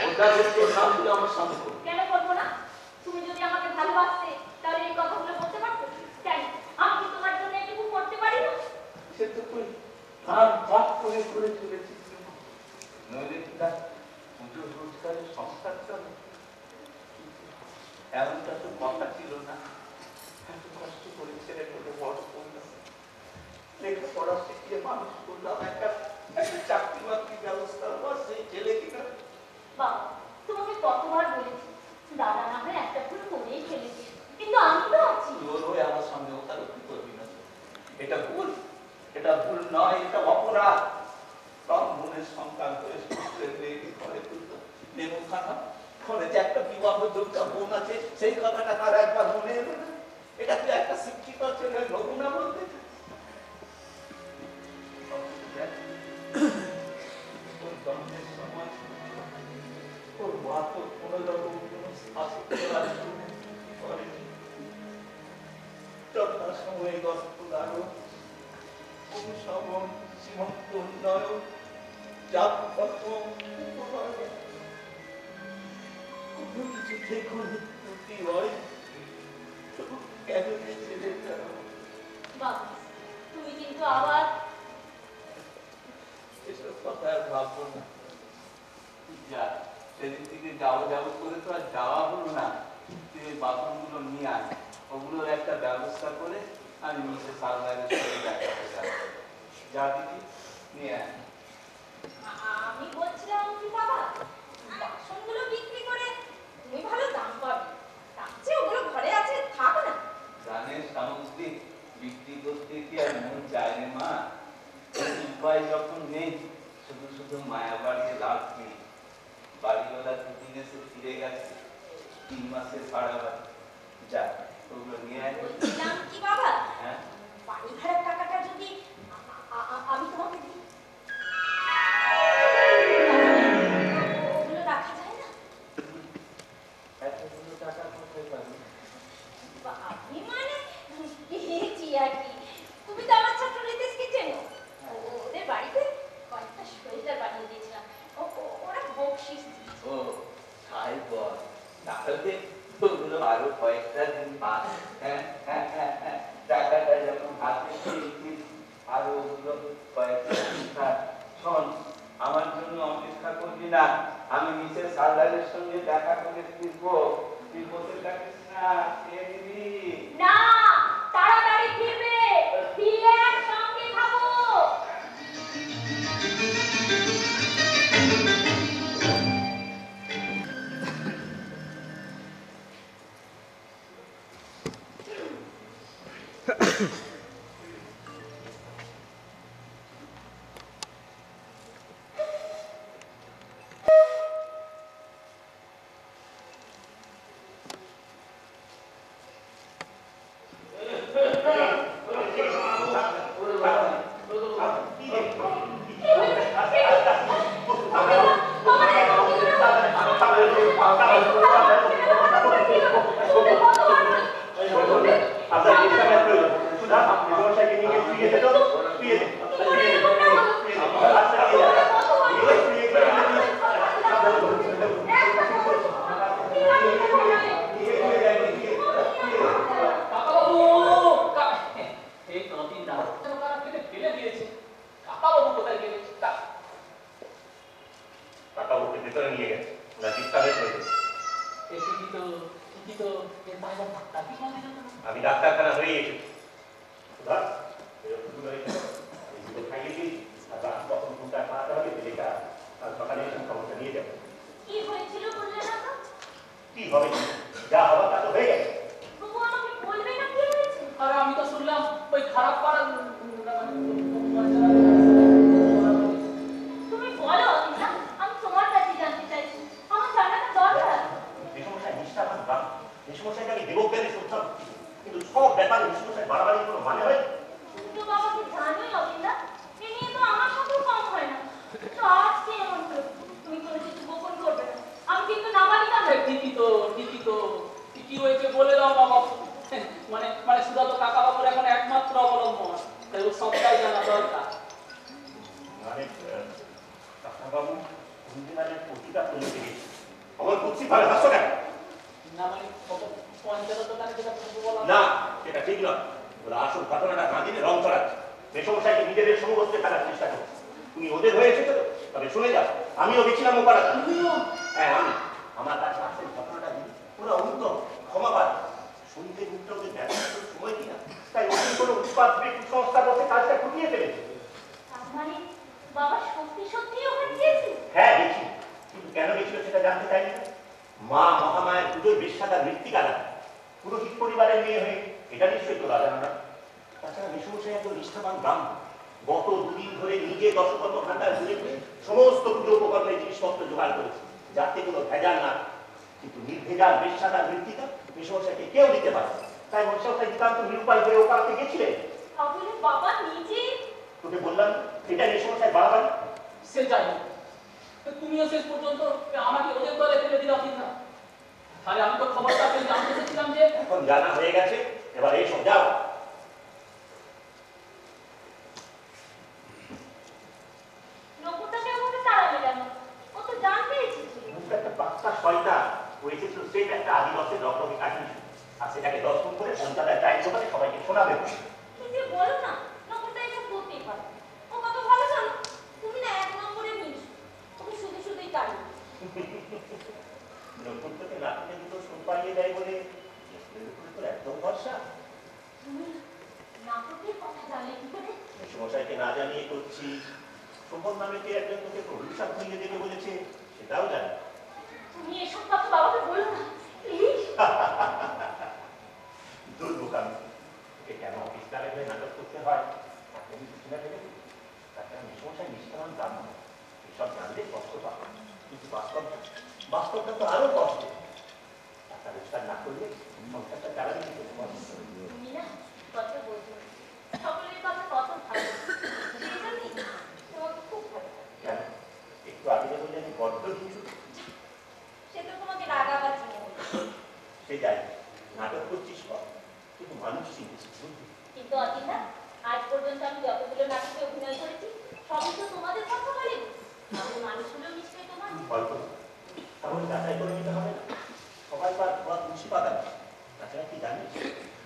অবতার হচ্ছে নাম তুই আমার সামনে করবি। কেন করবো না? তুমি যদি আমাকে ভালোবাসতে তাহলে এই কথাগুলো বলতে পারতে। কেন আমি কি তোমার জন্য এটুকু করতে পারি না? সে তো তুই ধান চাপ করে চলেছিস, নইলে কিনা পুজো রোজগারের সংস্কার চলে। এমনটা তো কথা ছিল না। এত কষ্ট করে ছেলেটাকে বড় করলাম, লেখাপড়া শিখিয়ে মানুষ করলাম, একটা চাকরি বাকরি ব্যবস্থা হওয়ার সেই ছেলে কিনা। বাবা, তোমাকে কতবার বলেছি দাদা না হয় একটা ভুল করেই ফেলেছে, কিন্তু আমি তো আছি। তোর হয়ে আমার সামনে ওকালতি করবি না। এটা ভুল, এটা ভুল নয়, এটা অপরাধ। ব্রাহ্মণের সন্তান হয়ে সুস্থের মেয়েকে ঘরে তুলতো নেমু খানা, ঘরে যে একটা বিবাহ যোগ্য বোন আছে সেই কথাটা তার একবার মনে এলো না। এটা তুই একটা শিক্ষিত ছেলে নমুনা বলতে ওর জন্মের সময় ওর মা তো কোনো রকম কোনো শাস্তি করেনি। যথাসময়ে গল্প দাঁড়ো অনুসরণ সীমন্ত উন্নয়ন জাতগত কোনো কিছু দেখুন ত্রুটি হয় কেন ছেলে বাবা, তুমি কিন্তু আবার এসব কথা আর ভাববো না। যা সেদিন থেকে যাবো যাবো করে তো আর যাওয়া হলো না। তুই ওই বাথরুমগুলো নিয়ে আয়, ওগুলোর একটা ব্যবস্থা করে আমি মিসেস হালদারের সাথে দেখা করতে যাবো। যা দিদি নিয়ে আয়। আমি বলছিলাম কি বাবা, বাসনগুলো বিক্রি করে তুমি ভালো দাম পাবে, তার চেয়ে ওগুলো ঘরে আছে থাক না। ধানের সামগ্রী বিক্রি করতে কি আর মন চায় রে মা? উপায় যখন নেই, শুধু শুধু মায়া বাড়িয়ে লাভ নেই। বাড়িওয়ালা দুদিন এসে ফিরে গেছে, 3 মাসের ভাড়া বাড়ি। যা ওগুলো নিয়ে আয়। বলছিলাম কি বাবা, হ্যাঁ বাড়ি ভাড়ার টাকাটা যদি আমি তোমাকে দিই, ওগুলো রাখা যায় না? এতগুলো টাকা কোথায় পাবি? আপনি মানে পেয়েছি আর কি। তুমি তো আমার ছাত্র নীতিশকে চেনো, ওদের বাড়িতে কয়েকটা সোয়েটার বানিয়ে দিয়েছিলাম, ওরা বকশিস দিয়েছে। ও তাই বল, তাহলে ওগুলো আরো কয়েকটা দিন পাস। টাকাটা যখন হাতে পেয়েছিস আরো ওগুলো কয়েকটা দিন থাক। শোন, আমার জন্য অপেক্ষা করবি না, আমি মিসেস হালদারের সঙ্গে দেখা করে ফিরবো। তুই বসে থাকিস না, খেয়ে নিবি। না, তাড়াতাড়ি ফিরবে, ফিরে একসঙ্গে খাবো। আমি ডাক্তারখানা হয়ে এসেছি। সুধা, এরকম এগুলো খাইয়ে দিই, আর রাত কখন ঘুমটা খাওয়াতে হবে সেটা আর সকালে এসে খবরটা নিয়ে যাবো। কি হয়েছিল বললে না তো? কি হবে, যা হওয়ার তা তো হয়ে গেছে। তবু আমাকে বলবে না কি হয়েছে? আর আমি তো শুনলাম ওই খারাপ পাড়ার তুমি বলো অনিতা, আমি তোমার কাছে জানতে চাইছি, আমার জানাটা দরকার। মেসমশাই নিষ্ঠাবান বাপ, মেসমশাইকে আমি দেবজ্ঞানে শ্রদ্ধা করছি, কিন্তু সব ব্যাপারে মেসমশাই বাড়াবাড়ি কোনো মানে হয়? তুমি তো বাবাকে জানোই অনিতা, এ নিয়ে তো আমার সাথেও কম হয় না। তো আজকে এমন করো, তুমি কোনো কিছু গোপন করবে না, আমি কিন্তু নাবালিকা নই। ঠিকই হয়েছে বলে দাও না বাবু। মানে মানে সুধা তো কাকা বাবুর এখন একমাত্র অবলম্বন, তাই ও সবটাই জানা দরকার। মানে কাকাবাবু কুঞ্জিমানের প্রতিটা তুলে দিয়েছে। আমার কুচ্ছি ভালো হাসো কেন? না মানে পঞ্চায়েত দোকানে যেটা বলা না, সেটা ঠিক নয়। ওরা আসল ঘটনাটা গাঁদিনে রং চড়াচ্ছে, মেসমশাইকে নিজেদের সমবস্তে ফেলার চেষ্টা করছে। তুমি ওদের হয়ে এসেছো তো, তবে শুনে যাও, আমিও গেছিলাম ও পাড়াতে। হ্যাঁ আমি, আমার কাছে আসল ঘটনাটা দিই, ওরা অন্তর ক্ষমাবাদ, শুনতে গুনতে ওদের ব্যবহার সময় কিনা, তাই ওদের কোনো উৎপাদ কুসংস্কার বসে কাজটা ফুটিয়ে ফেলেছে। তার মানে বাবা সত্যি সত্যি ওখানে গিয়েছে? হ্যাঁ গেছি, কিন্তু কেন গেছিল সেটা জানতে চাইনি। মা মহামায়ের পুজোয় বেশ্যাদার মৃত্তিকা লাগে, পুরোহিত পরিবারের মেয়ে হয়ে এটা নিশ্চয়ই তো জানো না। তাছাড়া মেসমশাই একজন নিষ্ঠাবান ব্রাহ্মণ, গত 2 দিন ধরে নিজে দশকর্ম ভান্ডার ঘুরে ঘুরে সমস্ত পুজো উপকরণের জিনিসপত্র জোগাড় করেছে, যাতে কোনো ভেজাল না। কিন্তু নির্ভেজাল বেশ্যাদার মৃত্তিকা মেসমশাইকে কেউ দিতে পারে না। তাই মেসমশাই নিতান্ত নিরুপায় হয়ে ওপাড়াতে গেছিলেন। তাহলে বাবা নিজে? তোকে বললাম এটা মেসমশাই বাড়াবাড়ি। সে যাই হোক, তুমিও শেষ পর্যন্ত আমাকে ওদের দলে ফেলে দিলাম না। আরে আমি তো খবরটা পেয়ে জানতে চেয়েছিলাম যে এখন জানা হয়ে গেছে, এবার এইসব যাও। নকুরটাকে আমাকে তাড়াবে কেন? ও তো জানতে এসেছিল। একটা বাচ্চা শয়তান হয়েছে তো, সেই একটা আদিবাসী রক্তকে কাটিয়ে, আর সেটাকে 10 গুণ করে সন্তানের টাইম দোকানে সবাইকে শোনাবে। কি যে বলো না, নকুরটা এসব করতেই পারে। ও কত ভালো জানো, তুমি না 1 নম্বরে মিস, ওকে শুধু শুধুই তাড়ি। নকুরটাকে নাটকে দুটো সুর পাইয়ে দেয় বলে তোর এত ভরসা। তুমি নাটকের কথা জানলে কি করে? মেসমশাইকে না জানিয়ে করছি, শোভন নামে কে একজন তোকে অভিশাপ ভেঙে দেবে বলেছে সেটাও জানি। তুমি এসব কথা বাবাকে বলো না প্লিজ। দুর্বোকামি, তোকে কেন অফিস কালে হয়ে নাটক করতে হয় তাকে আমি কিছু না ভেবে দিই। তাছাড়া মেসমশাই নিষ্কারণ ব্রাহ্মণ, এসব জানলে কষ্ট পাবে, কিন্তু বাস্তবটা তো আরো কষ্ট। টাকা রোজগার না করলে সংসারটা চালাবে কি করে বল? তুমি না কথা বলছো, সকলের কথা কত ভালো, সেই জন্যই তোমাকে খুব ভালো লাগে। কেন একটু আগে যে বললে আমি বড্ড কিছু, সে তো তোমাকে রাগাবার জন্য বলছে। সে যাই নাটক করছিস কর, কিন্তু মানুষ চিনছিস বুঝলি? কিন্তু অতীনা, আজ পর্যন্ত আমি যতগুলো নাটকে অভিনয় করেছি সবই তো তোমাদের কথা বলে। আমি মানুষগুলো নিশ্চয়ই তোমার। অল্প তাহলে যাচাই করে নিতে হবে না, সবাই তো আর তোমার খুশি পাতাবে। তাছাড়া কি জানিস,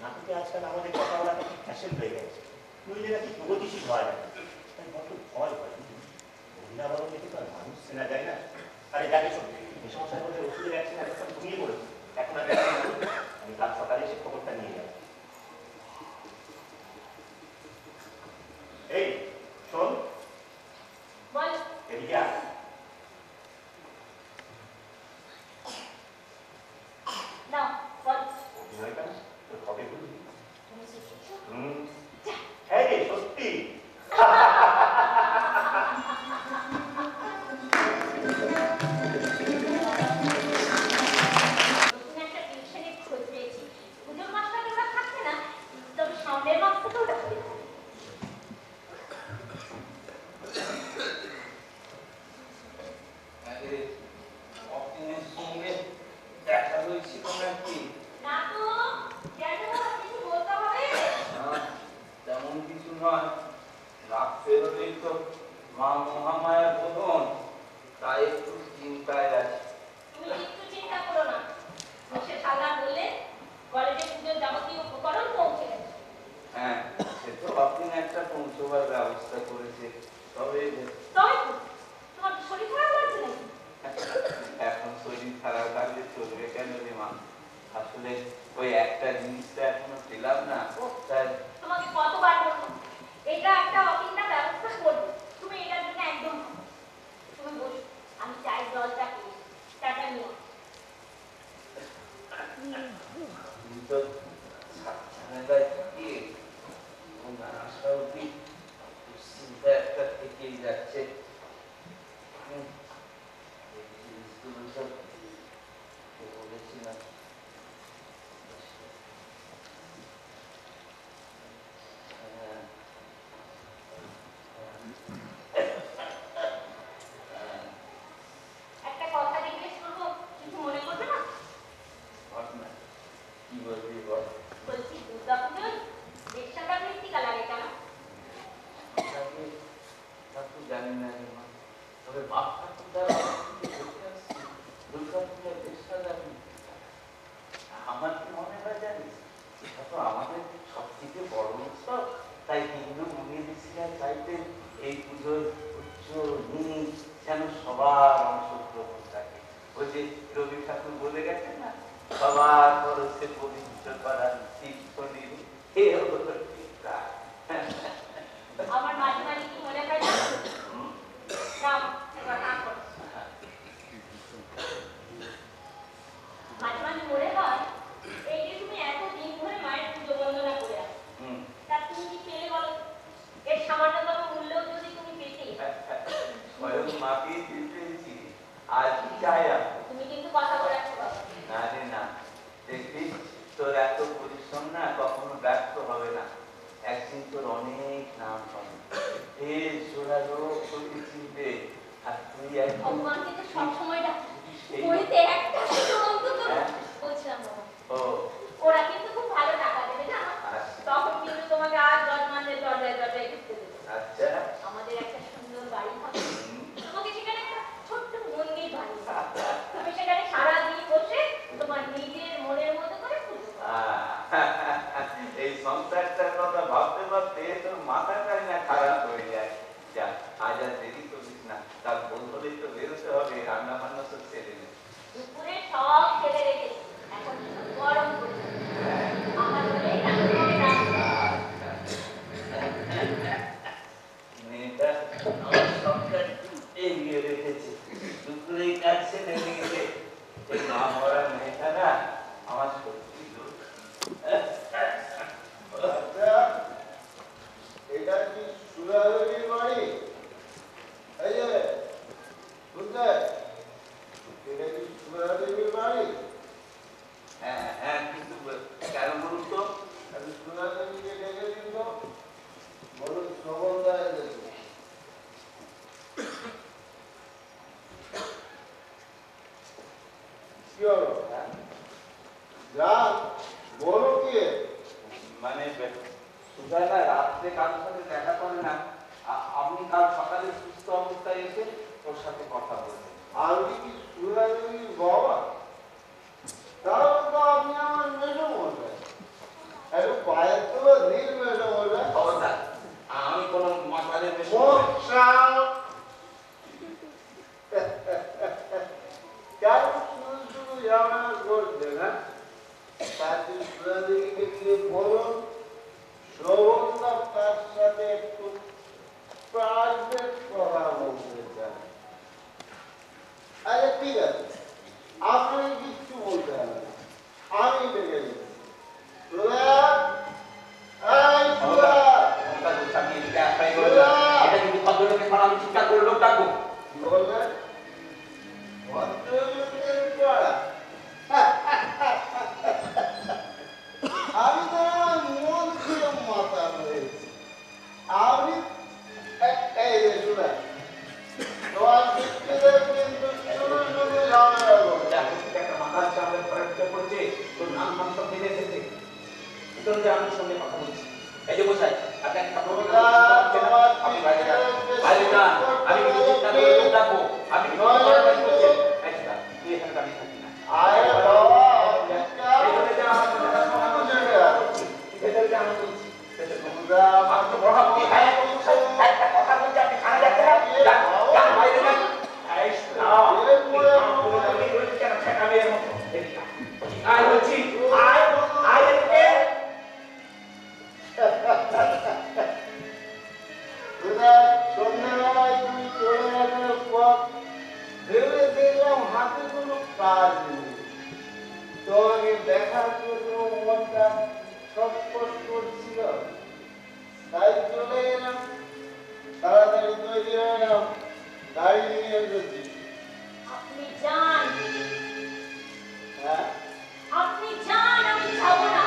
নাটকে আজকাল আমাদের কথা বলাটা কি ফ্যাশন হয়ে গেছে, নইলে নাকি প্রগতিশীল হওয়া যায়। তাই কত ভয় হয় মহিলা বলো দেখে তো আর মানুষ চেনা যায় না। আরে জানিস এই সমস্যার মধ্যে ওষুধের অ্যাকশন এখন ঘুমিয়ে পড়েছে, এখন আর আমি কাল সকালে সে খবরটা নিয়ে যাব। এই শোন, বল। এদিকে আয়। নাও বল। অভিনয়টা তোর কবে বুঝলি? তুমি শিখেছো? হ্যাঁ রে সত্যি। নতুন একটা টিউশনের খোঁজ পেয়েছি। পুজোর মাসটাতে ওরা থাকছে না, তবে সামনের মাস থেকে ওটা খুলে যাবে। আরে অতীনের সঙ্গে দেখা হয়েছিল নাকি? না তো, কেন কিছু বলতে হবে? তেমন কিছু নয়, রাত বেরোলেই তো মা মহামায়া বোধন, তাই একটু চিন্তায় আছে। তুমি একটু চিন্তা করো না। মুখে সাদা বললে কলেজে পুজোর যাবতীয় উপকরণ পৌঁছে গেছে। হ্যাঁ, সে তো অতীন একটা পৌঁছবার ব্যবস্থা করেছে, তবে তবে তো, তোমার শরীর খারাপ লাগছে নাকি? এখন শরীর খারাপ লাগলে চলবে কেন রে মা? আসলে ওই একটা জিনিসটা এখনো পেলাম না, তাই তোমাকে কতবার বলবো এটা একটা অকিন্না ব্যবস্থা করবে, তুমি এটার জন্য একদম ভালো। তুমি বসো, আমি চায়ের জলটা পেয়ে টাটা নিয়ে তুমি তো ঝামেলায় থাকিয়ে আশা অব্দি চিন্তা একটা থেকেই যাচ্ছে। এই জিনিসগুলো সব বলেছিলাম। একটা কথা জিজ্ঞেস করবো, কিছু মনে করবে না? ঘটনা কি বলবি বল? বলছি দুর্গা পুজোয় রিক্সাটা মৃত্তিকা লাগে কেন? আগে তা তো জানি না রে মা, তবে বাপ ঠাকুর দ্বারা দেখে আসছি দুর্গা পূজার চেষ্টা যাবে। আমার কি মনে হয় জানিস, এটা তো আমাদের সবথেকে বড় উৎসব, তাই হিন্দু মুনিঋষিরা চাইতেন এই পুজোর উচ্চ নিচ যেন সবার অংশগ্রহণ থাকে। ওই যে রবি ঠাকুর বলে গেছেন না, সবার খরচে পবিত্র করা তীর্থনীল, এ হলো ঠিক তাই। আমার মাঝে মাঝে কি মনে হয় জানো? না, এবার না করো। মাঝে মাঝে মনে হয় এই যে তুমি এতদিন ধরে মায়ের পুজো বন্দনা করে আসো, তা তুমি কি পেলে বলো? এর সামান্যতম মূল্য যদি তুমি পেতে। স্বয়ং মাকেই পেয়েছি, আর কি চাই আমি? তুমি কিন্তু কথা বলে রাখতে পারো। না রে না, দেখিস তোর এত পরিশ্রম না কখনো ব্যর্থ হবে না, একদিন তোর অনেক নাম হবে, বেশ জোরালো প্রতি চিনবে। আর তুই একদম ভগবানকে তো সবসময় ডাকি, সেই বইতে একটা শুধু অন্তত বলছিলাম বাবা। ও ওরা কিন্তু খুব ভালো টাকা দেবে না, আচ্ছা তখন কিন্তু তোমাকে আর যজমানদের দরজায় দরজায় ঢুকতে দেবে। আচ্ছা, আমাদের একটা সুন্দর বাড়ি হবে, তোমাকে সেখানে একটা ছোট্ট মন্দির বানিয়ে দেব। তুমি সেখানে সারাদিন বসে তোমার নিজের মনের মতো করে পুজো করো। এই সংসারটার কথা ভাবতে ভাবতে তোর মাথাটাই না খারাপ হয়ে যায়। যা আজ আর দেরি করিস না, তার বন্ধুদের তো বেরোতে হবে, রান্না বান্না সব ছেড়ে নে। দুপুরে সব ফেলে রেখেছি, এখন শুধু গরম করে আহার হলেই না তোমাকে রাখতে হবে। আসবেন। সুজয় না রাত্রে কারোর সাথে দেখা করে না, আপনি কাল সকালে সুস্থ অবস্থায় এসে ওর সাথে কথা বলবেন। আমি কি সুরাজনীর বাবা? তাহলে তো আপনি আমার মেজো মশাই, একটু পায়ের তোলা দিন মেজো মশাই। খবরদার, আমি কোনো মশালের বেশি কেন শুধু শুধু ঝামেলা করছে না? তাকে সুরাজনীকে গিয়ে বলুন শ্রবণদা তার সাথে একটু প্রাইভেট কথা বলতে চান। আরে ঠিক আছে, আপনাকে কিচ্ছু বলতে হবে না, আমি ডেকে দিচ্ছি। এটা কিন্তু ভদ্রলোকের পাড়া, আমি চিন্তা করে লোক ডাকবো। আমি তো মন দিয়ে মাথা হয়েছি। আপনি এই যে শুনে তোমার ব্যক্তিদের কিন্তু শুরু শুরু ঝামেলা করছে। একটা মাথার চামড়ে ফরাক্ত করছে, তোর নাম নাম সব মিলে এসেছে। সুতরাং যে আমি সঙ্গে কথা বলছি। এই যে বসাই, আপনি একটা আপনি বাইরে যান, বাইরে যান। আমি কিন্তু চিন্তা করে লোক ডাকবো। আপনি কি বাড়াবাড়ি করছেন? তুই এখানে দাঁড়িয়ে থাকি না। আরে বাবা, ভেতরে যা, আমার কথা শোনা বলছি। ভেতরে যা, আমি বলছি। আমার তো প্রভাব কি? একটা কথা বলছি, আপনি কানে যাচ্ছেন না? যান, যান, বাইরে যান। এই শোনা, আমি বলছি কেন ঠেকামের মতো? এদিকে আয় বলছি, আয়, আয় এদিকে। সন্ধ্যাবেলায় তুমি চলে আসার পর ভেবে দেখলাম হাতে কোনো কাজ নেই, তোমাকে দেখার জন্য মনটা ছটফট করছিল, তাই চলে এলাম। তাড়াতাড়ি তৈরি হয়ে নাও, গাড়ি নিয়ে এসেছি। আপনি যান, হ্যাঁ, আপনি যান, আমি যাব না।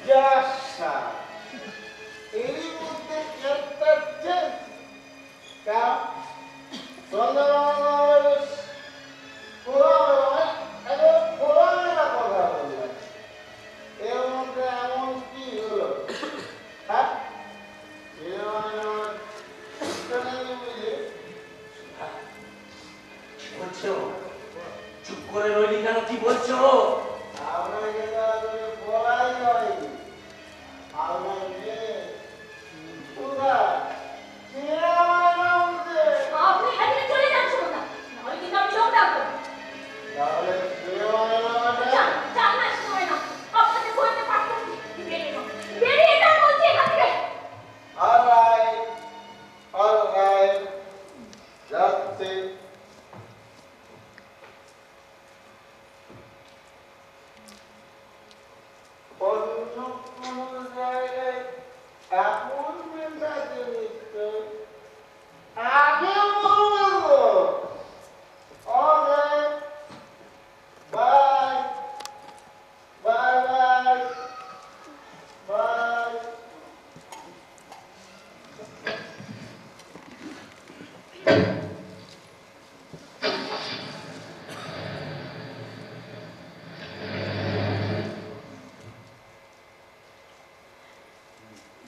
যাসা এরই মধ্যে একটা চেঞ্জ। কেন সন্ধ্যাবেলা খোলামেলা কথা বললাম, এর মধ্যে এমন কি হলো? হ্যাঁ, কি বলছো? চুপ করে রইলি কেন? কি বলছো? আপনাকে বলাই হয়নি। আপনার মেয়ে কোথায়? আপনি এখানে চলে যান, শুনুন না, নাহলে কিন্তু আমি লোক ডাকবো। তাহলে যান, যান না, সময় না, আপনাকে বলতে পারতাম। বেরিয়ে যান, বেরিয়ে যান বলছি এখান থেকে। অলরাইট, যাচ্ছে। অন্য কোনো জায়গায় অ্যাপয়েন্টমেন্ট আছে নিশ্চয়, আগে বলবো। Okay, bye bye bye bye.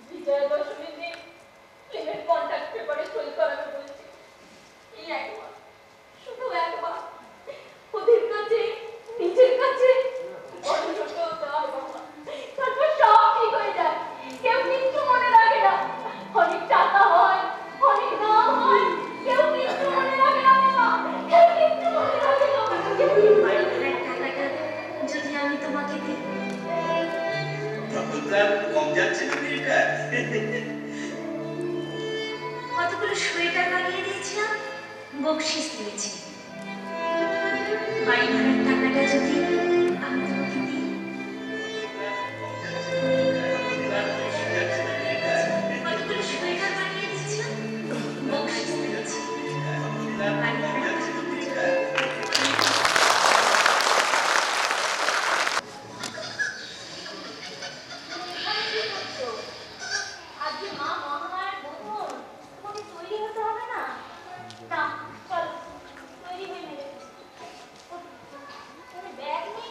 Bijoya দশমীর দিন প্লেনের কন্ট্যাক্ট পেপারে সই করাবে বলছি। এই একবার, শুধু একবার, ওদের কাছে, নিজের কাছে বড় ছোট হতে হয় বাবা। তারপর সব ঠিক হয়ে যায়, কেউ কিচ্ছু মনে রাখে না। অনেক টাকা হয়, অনেক নাম হয়, কেউ কিচ্ছু মনে রাখে না বাবা, কেউ কিচ্ছু মনে রাখে না। বাড়ি ভাড়ার টাকাটা যদি আমি তোমাকে দিই, কম যাচ্ছে নাকি এটা? কতগুলো সোয়েটার বানিয়ে দিয়েছিলাম, বকশিস দিয়েছি। বাড়ি ভাড়ার টাকাটা যদি আমি তোমাকে দিই, কতগুলো সোয়েটার বানিয়ে দিয়েছিলাম, বকশিস দিয়েছি। বাড়ি ভাড়ার টাকাটা যদি আজকে মা মহামায়ার বোধন, তোমাকে তৈরি হতে হবে না? না, চলো তৈরি হয়ে নেবে। ব্যাগ নিয়ে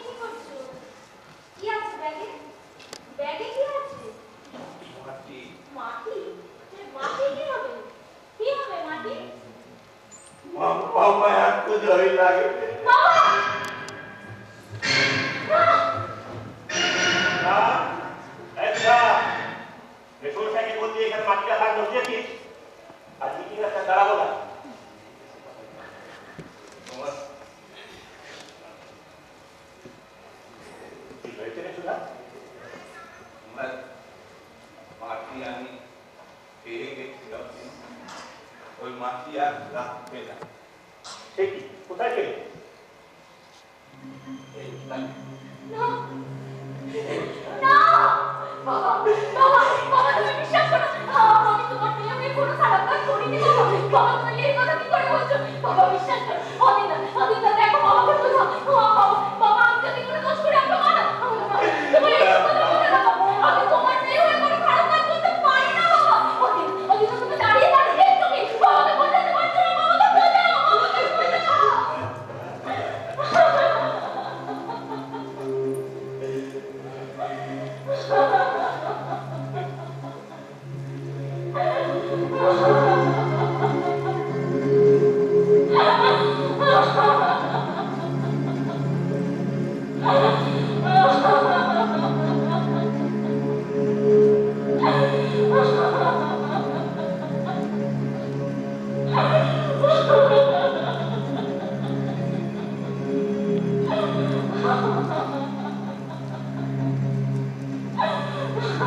আমরা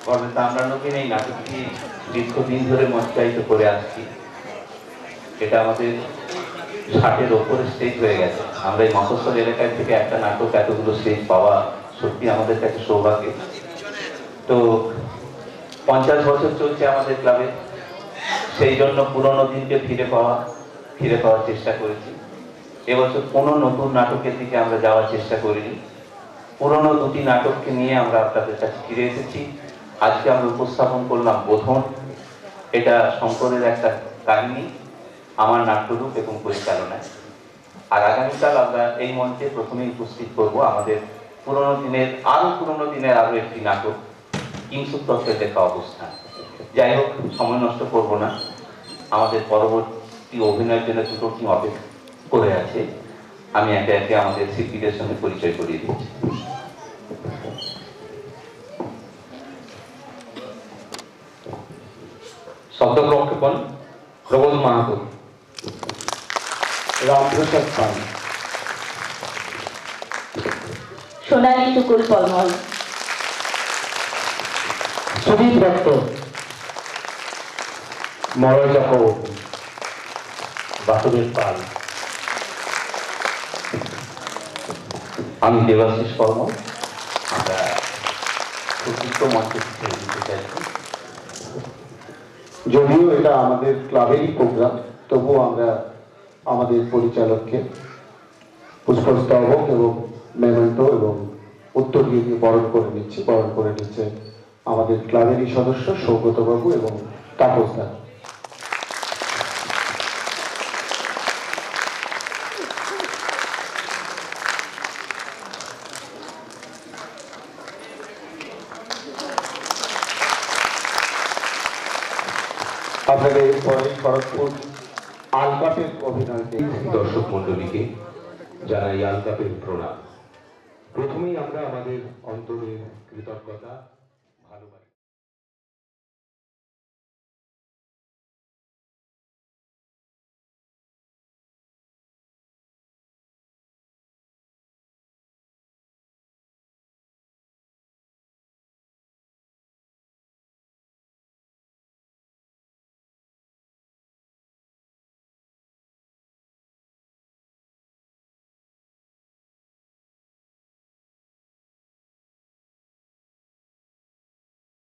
গর্বে তামরা নবীন এই নাটকটি দীর্ঘদিন ধরে মঞ্চায়িত করে আসছি। এটা আমাদের 60-এর ওপরে স্টেজ হয়ে গেছে। আমরা এই মফস্বল এলাকায় থেকে একটা নাটক এতগুলো স্টেজ পাওয়া সত্যি আমাদের কাছে সৌভাগ্য। তো 50 বছর চলছে আমাদের ক্লাবে, সেই জন্য পুরনো দিনকে ফিরে পাওয়ার চেষ্টা করেছি। এবছর কোনো নতুন নাটকের দিকে আমরা যাওয়ার চেষ্টা করিনি। পুরনো দুটি নাটককে নিয়ে আমরা আপনাদের কাছে ফিরে এসেছি। আজকে আমরা উপস্থাপন করলাম বোধন। এটা শঙ্করের একটা কাহিনী, আমার নাট্যরূপ এবং পরিচালনায়। আর আগামীকাল আমরা এই মঞ্চে প্রথমেই উপস্থিত করব আমাদের পুরনো দিনের আরো একটি নাটক, কিংসুক তত্ত্বের লেখা অবস্থান। যাই হোক, সময় নষ্ট করব না। আমাদের পরবর্তী অভিনয়ের জন্য দুটো টিম অপেক্ষা করে আছে। আমি একে একে আমাদের শিল্পীদের সঙ্গে পরিচয় করিয়ে দিচ্ছি। শব্দ প্রক্ষেপণ প্রবোধ মাহাতো, রামপ্রসাদ পাল, সোনালী টুকুল পলমল, সুদীপ দত্ত, মলয় চক্রবর্তী, বাসুদেব পাল, আমি দেবাশিস পলমল। আমরা সুচিত্র মঞ্চে দিতে চাইছি। যদিও এটা আমাদের ক্লাবেরই প্রোগ্রাম, তবুও আমরা আমাদের পরিচালককে পুষ্পস্তবক এবং মেমেন্টো এবং উত্তর দিয়ে বরণ করে নিচ্ছে আমাদের ক্লাবেরই সদস্য সৌগতবাবু এবং তাপসদা। আপনাদের পরে খড়গপুর আলকাপের অভিনয় দর্শক মন্ডলীকে জানাই আলতাপের প্রণাম। প্রথমেই আমরা আমাদের অন্তরের কৃতজ্ঞতা